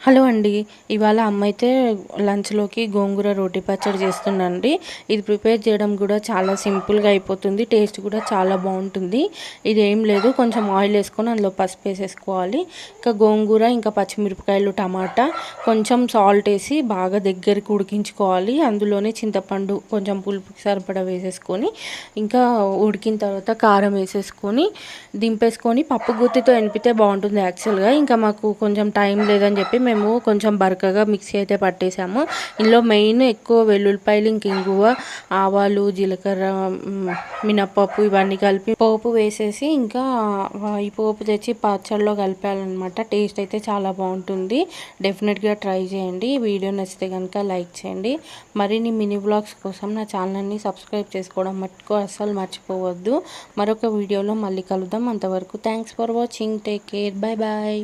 Hello అండి. ఇవాళ అమ్మ అయితే లంచ్‌లోకి గోంగూర రోటి పచ్చడి చేస్తుందండి. ఇది ప్రిపేర్ చేయడం కూడా చాలా సింపుల్‌గా అయిపోతుంది. టేస్ట్ కూడా చాలా బాగుంటుంది. ఇదేం లేదు, కొంచెం ఆయిల్ వేసుకొని అందులో పసుపు వేసేసుకోవాలి. ఇంకా గోంగూర, ఇంకా పచ్చిమిరపకాయలు, టమాటా, కొంచెం సాల్ట్ వేసి బాగా దగ్గరికి ఉడికించుకోవాలి. అందులోనే చింతపండు కొంచెం పులుపుకి సరిపడా వేసేసుకొని, ఇంకా ఉడికిన తర్వాత కారం వేసేసుకొని దింపేసుకొని పప్పు గుత్తితో ఎనిపితే బాగుంటుంది యాక్చువల్గా. ఇంకా మాకు కొంచెం టైం లేదని చెప్పి మేము కొంచెం బరకగా మిక్సీ అయితే పట్టేసాము. ఇందులో మెయిన్ ఎక్కువ వెల్లుల్లిపాయలు, ఇంక ఇంగువ, ఆవాలు, జీలకర్ర, మినప్పప్పు ఇవన్నీ కలిపి పోపు వేసేసి ఇంకా ఈ పోపు తెచ్చి పచ్చడిలో కలిపాలన్నమాట. టేస్ట్ అయితే చాలా బాగుంటుంది. డెఫినెట్గా ట్రై చేయండి. వీడియో నచ్చితే కనుక లైక్ చేయండి. మరిన్ని మినీ వ్లాగ్స్ కోసం నా ఛానల్ని సబ్స్క్రైబ్ చేసుకోవడం మట్టుకు అస్సలు మర్చిపోవద్దు. మరొక వీడియోలో మళ్ళీ కలుద్దాం. అంతవరకు thanks for watching. Take care. Bye bye.